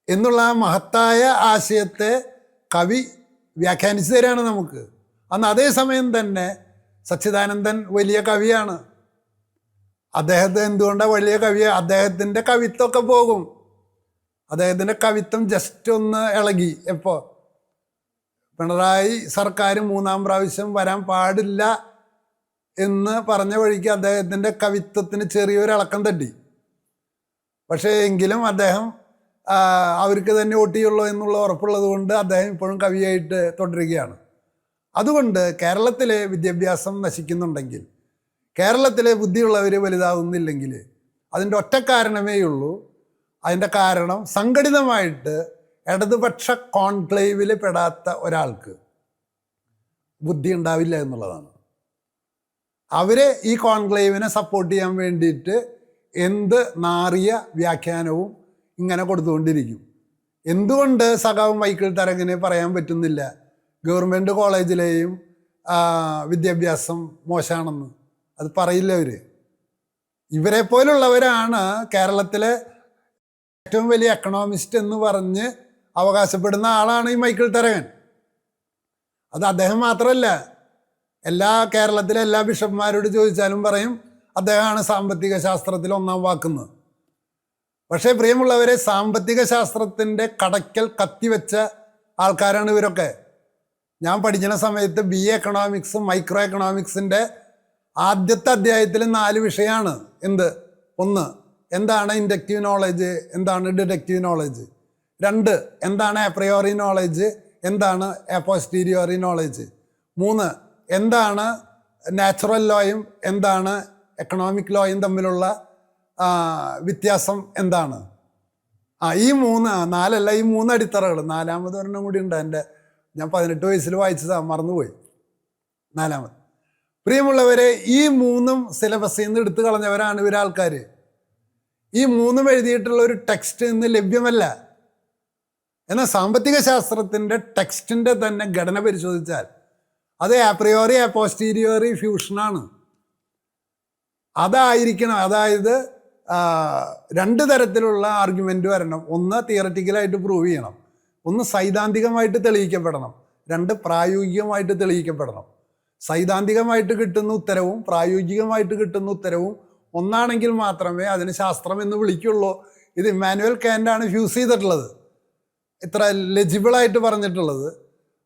എന്നുള്ള ആ മഹത്തായ ആശയത്തെ കവി വ്യാഖ്യാനിച്ചു തരാണ് നമുക്ക്. അന്ന് അതേസമയം തന്നെ സച്ചിദാനന്ദൻ വലിയ കവിയാണ്. അദ്ദേഹത്തെ എന്തുകൊണ്ടാണ് വലിയ കവി? അദ്ദേഹത്തിൻ്റെ കവിത്വമൊക്കെ പോകും. അദ്ദേഹത്തിൻ്റെ കവിത്വം ജസ്റ്റ് ഒന്ന് ഇളകി. എപ്പോൾ പിണറായി സർക്കാർ 3-ാം പ്രാവശ്യം വരാൻ പാടില്ല എന്ന് പറഞ്ഞ വഴിക്ക് അദ്ദേഹത്തിൻ്റെ കവിത്വത്തിന് ചെറിയൊരു ഇളക്കം തട്ടി. പക്ഷേ എങ്കിലും അദ്ദേഹം അവർക്ക് തന്നെ വോട്ട് ചെയ്യുള്ളൂ എന്നുള്ള ഉറപ്പുള്ളത് കൊണ്ട് അദ്ദേഹം ഇപ്പോഴും കവിയായിട്ട് തുടരുകയാണ്. അതുകൊണ്ട് കേരളത്തിലെ വിദ്യാഭ്യാസം നശിക്കുന്നുണ്ടെങ്കിൽ, കേരളത്തിലെ ബുദ്ധിയുള്ളവർ വലുതാവുന്നില്ലെങ്കിൽ അതിൻ്റെ ഒറ്റ കാരണമേ ഉള്ളൂ. അതിൻ്റെ കാരണം സംഘടിതമായിട്ട് ഇടതുപക്ഷ കോൺക്ലേവിൽ പെടാത്ത ഒരാൾക്ക് ബുദ്ധി ഉണ്ടാവില്ല എന്നുള്ളതാണ്. അവരെ ഈ കോൺക്ലേവിനെ സപ്പോർട്ട് ചെയ്യാൻ വേണ്ടിയിട്ട് എന്ത് നാറിയ വ്യാഖ്യാനവും ഇങ്ങനെ കൊടുത്തുകൊണ്ടിരിക്കും. എന്തുകൊണ്ട് സഖാവ് മൈക്കിൾ തരകനെ പറയാൻ പറ്റുന്നില്ല ഗവൺമെൻറ് കോളേജിലെയും വിദ്യാഭ്യാസം മോശമാണെന്ന്? അത് പറയില്ല അവർ. ഇവരെ പോലുള്ളവരാണ് കേരളത്തിലെ ഏറ്റവും വലിയ എക്കണോമിസ്റ്റ് എന്ന് പറഞ്ഞ് അവകാശപ്പെടുന്ന ആളാണ് ഈ മൈക്കിൾ തരകൻ. അത് അദ്ദേഹം മാത്രമല്ല, കേരളത്തിലെ എല്ലാ ബിഷപ്പ്മാരോട് ചോദിച്ചാലും പറയും അദ്ദേഹമാണ് സാമ്പത്തിക ശാസ്ത്രത്തിൽ 1-ാം വാക്കുന്നത്. പക്ഷേ പ്രിയമുള്ളവരെ, സാമ്പത്തിക ശാസ്ത്രത്തിൻ്റെ കടയ്ക്കൽ കത്തിവെച്ച ആൾക്കാരാണ് ഇവരൊക്കെ. ഞാൻ പഠിക്കുന്ന സമയത്ത് BA എക്കണോമിക്സും മൈക്രോ എക്കണോമിക്സിൻ്റെ ആദ്യത്തെ അധ്യായത്തിൽ 4 വിഷയമാണ്. ഒന്ന്, എന്താണ് ഇൻഡക്റ്റീവ് നോളജ്, എന്താണ് ഡിഡക്റ്റീവ് നോളജ്. 2, എന്താണ് എപ്രിയോറി നോളജ്, എന്താണ് എപ്പോസ്റ്റീരിയോറി നോളജ്. 3, എന്താണ് നാച്ചുറൽ ലോയും എന്താണ് എക്കണോമിക് ലോയും തമ്മിലുള്ള വ്യത്യാസം എന്താണ്. ഈ 3 അടിത്തറകൾ. 4ാമത് ഒരെണ്ണം കൂടി ഉണ്ട്, ഞാൻ 18 വയസ്സിൽ വായിച്ചതാണ്, മറന്നുപോയി. 4ാമത്. പ്രിയമുള്ളവരെ, ഈ 3ഉം സിലബസിൽ നിന്ന് എടുത്തു കളഞ്ഞവരാണ് ഇവരാൾക്കാർ. ഈ 3ഉം എഴുതിയിട്ടുള്ള ഒരു ടെക്സ്റ്റ് ഇന്ന് ലഭ്യമല്ല. എന്നാൽ സാമ്പത്തിക ശാസ്ത്രത്തിൻ്റെ ടെക്സ്റ്റിൻ്റെ തന്നെ ഘടന പരിശോധിച്ചാൽ അത് ആപ്രിയോറി പോസ്റ്റീരിയോറി ഫ്യൂഷനാണ്. അതായിരിക്കണം. അതായത് 2 തരത്തിലുള്ള ആർഗ്യുമെൻ്റ് വരണം. ഒന്ന് തിയററ്റിക്കലായിട്ട് പ്രൂവ് ചെയ്യണം, ഒന്ന് സൈദ്ധാന്തികമായിട്ട് തെളിയിക്കപ്പെടണം, 2 പ്രായോഗികമായിട്ട് തെളിയിക്കപ്പെടണം. സൈദ്ധാന്തികമായിട്ട് കിട്ടുന്ന ഉത്തരവും പ്രായോഗികമായിട്ട് കിട്ടുന്ന ഉത്തരവും ഒന്നാണെങ്കിൽ മാത്രമേ അതിന് ശാസ്ത്രം എന്ന് വിളിക്കുള്ളൂ. ഇത് ഇമ്മാനുവൽ കാൻ്റാണ് ഫ്യൂസ് ചെയ്തിട്ടുള്ളത്, ഇത്ര ലെജിബിളായിട്ട് പറഞ്ഞിട്ടുള്ളത്.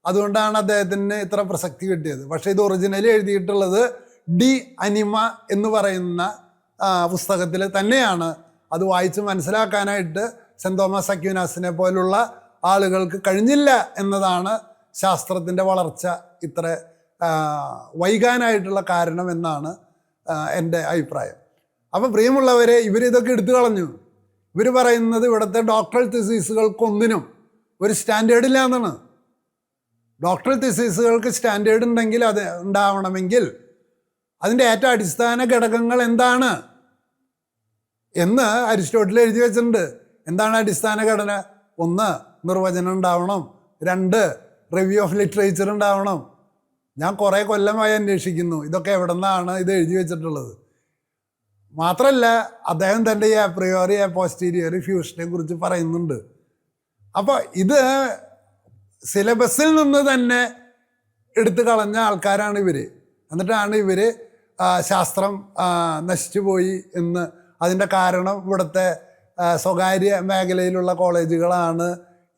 അതുകൊണ്ടാണ് അദ്ദേഹത്തിന് ഇത്ര പ്രസക്തി കിട്ടിയത്. പക്ഷേ ഇത് ഒറിജിനലി എഴുതിയിട്ടുള്ളത് ഡി അനിമ എന്ന് പറയുന്ന പുസ്തകത്തിൽ തന്നെയാണ്. അത് വായിച്ച് മനസ്സിലാക്കാനായിട്ട് സെൻറ് തോമസ് അക്വിനാസിനെ പോലുള്ള ആളുകൾക്ക് കഴിഞ്ഞില്ല എന്നതാണ് ശാസ്ത്രത്തിൻ്റെ വളർച്ച ഇത്ര വൈകാനായിട്ടുള്ള കാരണം എന്നാണ് എൻ്റെ അഭിപ്രായം. അപ്പം പ്രിയമുള്ളവരെ, ഇവരിതൊക്കെ എടുത്തു കളഞ്ഞു. ഇവർ പറയുന്നത് ഇവിടുത്തെ ഡോക്ടറൽ തിസീസുകൾക്കൊന്നിനും ഒരു സ്റ്റാൻഡേർഡ് ഇല്ല എന്നാണ്. ഡോക്ടറൽ തിസീസുകൾക്ക് സ്റ്റാൻഡേർഡ് ഉണ്ടെങ്കിൽ അത് ഉണ്ടാവണമെങ്കിൽ അതിൻ്റെ ഏറ്റവും അടിസ്ഥാന ഘടകങ്ങൾ എന്താണ് എന്ന് അരിസ്റ്റോട്ടിൽ എഴുതി വെച്ചിട്ടുണ്ട്. എന്താണ് അടിസ്ഥാന ഘടന? 1, നിർവചനം ഉണ്ടാവണം. 2, റിവ്യൂ ഓഫ് ലിറ്ററേച്ചർ ഉണ്ടാവണം. ഞാൻ കുറേ കൊല്ലമായി അന്വേഷിക്കുന്നു ഇതൊക്കെ എവിടെ നിന്നാണ് ഇത് എഴുതി വെച്ചിട്ടുള്ളത്. മാത്രമല്ല അദ്ദേഹം തൻ്റെ ഈ അപ്രിയോറി പോസ്റ്റീരിയറി ഫ്യൂഷനെ കുറിച്ച് പറയുന്നുണ്ട്. അപ്പോൾ ഇത് സിലബസിൽ നിന്ന് തന്നെ എടുത്തു കളഞ്ഞ ആൾക്കാരാണ് ഇവർ. എന്നിട്ടാണ് ഇവർ ശാസ്ത്രം നശിച്ചു പോയി എന്ന്, അതിൻ്റെ കാരണം ഇവിടുത്തെ സ്വകാര്യ മേഖലയിലുള്ള കോളേജുകളാണ്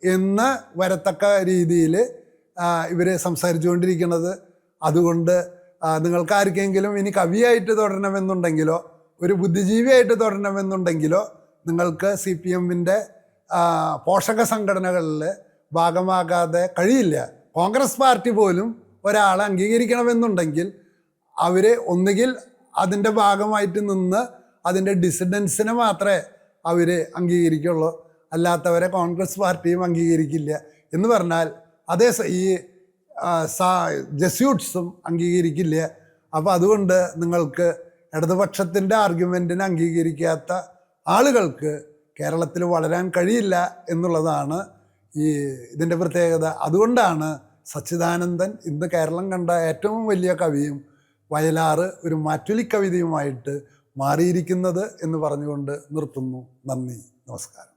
എന്ന് വരത്തക്ക രീതിയിൽ ഇവർ സംസാരിച്ചുകൊണ്ടിരിക്കുന്നത്. അതുകൊണ്ട് നിങ്ങൾക്ക് ആർക്കെങ്കിലും ഇനി കവിയായിട്ട് തുടരണമെന്നുണ്ടെങ്കിലോ ഒരു ബുദ്ധിജീവിയായിട്ട് തുടരണമെന്നുണ്ടെങ്കിലോ നിങ്ങൾക്ക് CPM-ൻ്റെ പോഷക സംഘടനകളിൽ ഭാഗമാകാതെ കഴിയില്ല. കോൺഗ്രസ് പാർട്ടി പോലും ഒരാളെ അംഗീകരിക്കണമെന്നുണ്ടെങ്കിൽ അവർ ഒന്നുകിൽ അതിൻ്റെ ഭാഗമായിട്ട് നിന്ന് അതിൻ്റെ ഡിസിഡൻസിനെ മാത്രമേ അവർ അംഗീകരിക്കുള്ളൂ, അല്ലാത്തവരെ കോൺഗ്രസ് പാർട്ടിയും അംഗീകരിക്കില്ല. എന്ന് പറഞ്ഞാൽ അതേ ഈ ജസ്യൂട്ട്സും അംഗീകരിക്കില്ല. അപ്പോൾ അതുകൊണ്ട് നിങ്ങൾക്ക് ഇടതുപക്ഷത്തിൻ്റെ ആർഗ്യുമെൻറ്റിനെ അംഗീകരിക്കാത്ത ആളുകൾക്ക് കേരളത്തിൽ വളരാൻ കഴിയില്ല എന്നുള്ളതാണ് ഇതിൻ്റെ പ്രത്യേകത. അതുകൊണ്ടാണ് സച്ചിദാനന്ദൻ ഇന്ന് കേരളം കണ്ട ഏറ്റവും വലിയ കവിയും വയലാർ ഒരു മാറ്റൊലി കവിതയുമായിട്ട് മാറിയിരിക്കുന്നത് എന്ന് പറഞ്ഞുകൊണ്ട് നിർത്തുന്നു. നന്ദി, നമസ്കാരം.